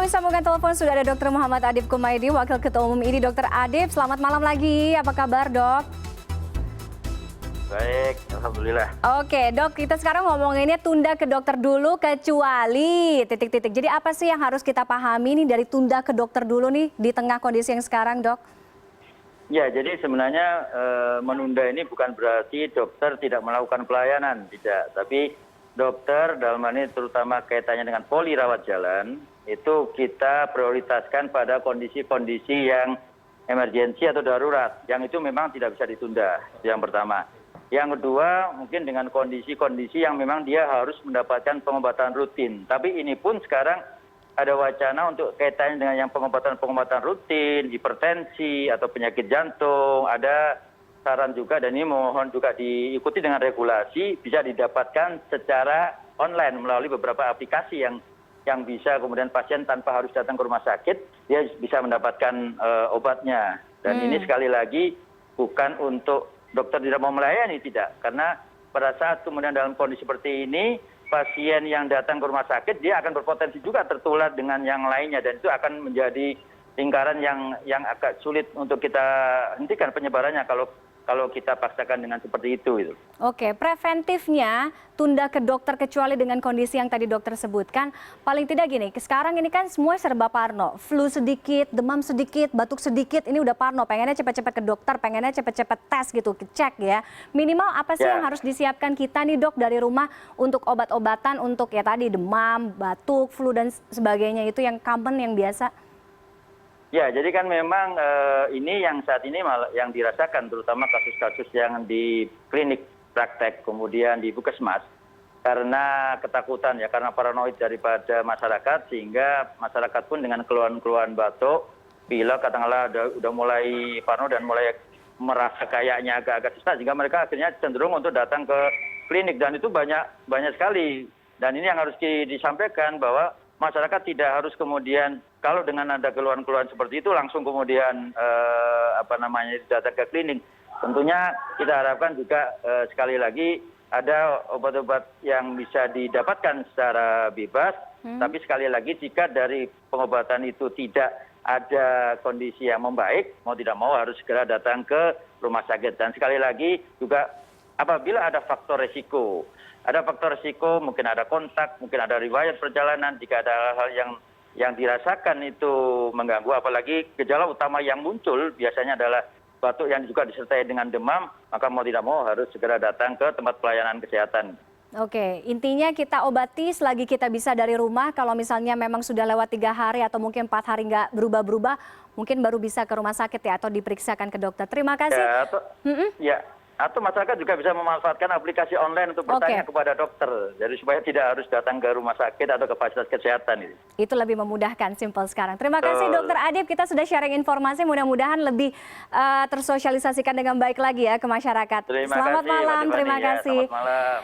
melalui sambungan telepon sudah ada Dr. Muhammad Adib Kumaydi, Wakil Ketua Umum IDI. Dr. Adib, selamat malam lagi. Apa kabar, Dok? Baik, alhamdulillah. Oke, Dok, kita sekarang ngomonginnya tunda ke dokter dulu kecuali titik-titik. Jadi apa sih yang harus kita pahami nih dari tunda ke dokter dulu nih di tengah kondisi yang sekarang, Dok? Ya, jadi sebenarnya menunda ini bukan berarti dokter tidak melakukan pelayanan, tidak. Tapi dokter dalam hal ini terutama kaitannya dengan poli rawat jalan, itu kita prioritaskan pada kondisi-kondisi yang emergensi atau darurat, yang itu memang tidak bisa ditunda, itu yang pertama. Yang kedua, mungkin dengan kondisi-kondisi yang memang dia harus mendapatkan pengobatan rutin. Tapi ini pun sekarang ada wacana untuk kaitannya dengan yang pengobatan rutin, hipertensi atau penyakit jantung, ada saran juga dan ini mohon juga diikuti dengan regulasi, bisa didapatkan secara online melalui beberapa aplikasi yang bisa kemudian pasien tanpa harus datang ke rumah sakit, dia bisa mendapatkan obatnya. Dan ini sekali lagi bukan untuk dokter tidak mau melayani, tidak. Karena pada saat kemudian dalam kondisi seperti ini, pasien yang datang ke rumah sakit, dia akan berpotensi juga tertular dengan yang lainnya. Dan itu akan menjadi lingkaran yang agak sulit untuk kita hentikan penyebarannya kalau kita paksakan dengan seperti itu. Oke, preventifnya tunda ke dokter kecuali dengan kondisi yang tadi dokter sebutkan. Paling tidak gini, sekarang ini kan semua serba parno. Flu sedikit, demam sedikit, batuk sedikit, ini udah parno. Pengennya cepat-cepat ke dokter, pengennya cepat-cepat tes gitu, cek ya. Minimal apa sih yang harus disiapkan kita nih, Dok, dari rumah untuk obat-obatan untuk ya tadi demam, batuk, flu dan sebagainya, itu yang common, yang biasa? Ya, jadi kan memang ini yang saat ini yang dirasakan terutama kasus-kasus yang di klinik praktek kemudian di puskesmas karena ketakutan ya, karena paranoid daripada masyarakat sehingga masyarakat pun dengan keluhan-keluhan batuk, pilek katakanlah udah mulai parno dan mulai merasa kayaknya agak-agak susah sehingga mereka akhirnya cenderung untuk datang ke klinik dan itu banyak sekali. Dan ini yang harus disampaikan bahwa masyarakat tidak harus kemudian kalau dengan ada keluhan-keluhan seperti itu langsung kemudian datang ke klinik. Tentunya kita harapkan juga sekali lagi ada obat-obat yang bisa didapatkan secara bebas. Tapi sekali lagi jika dari pengobatan itu tidak ada kondisi yang membaik, mau tidak mau harus segera datang ke rumah sakit. Dan sekali lagi juga apabila ada faktor resiko. Ada faktor risiko, mungkin ada kontak, mungkin ada riwayat perjalanan, jika ada hal-hal yang dirasakan itu mengganggu, apalagi gejala utama yang muncul biasanya adalah batuk yang juga disertai dengan demam, maka mau tidak mau harus segera datang ke tempat pelayanan kesehatan. Oke, intinya kita obati selagi kita bisa dari rumah. Kalau misalnya memang sudah lewat 3 hari atau mungkin 4 hari nggak berubah-berubah, mungkin baru bisa ke rumah sakit ya atau diperiksakan ke dokter. Terima kasih. Atau masyarakat juga bisa memanfaatkan aplikasi online untuk bertanya kepada dokter, jadi supaya tidak harus datang ke rumah sakit atau ke fasilitas kesehatan. Itu lebih memudahkan, simpel sekarang. Terima kasih Dr. Adib, kita sudah sharing informasi, mudah-mudahan lebih tersosialisasikan dengan baik lagi ya ke masyarakat. Selamat malam, terima kasih. Selamat malam.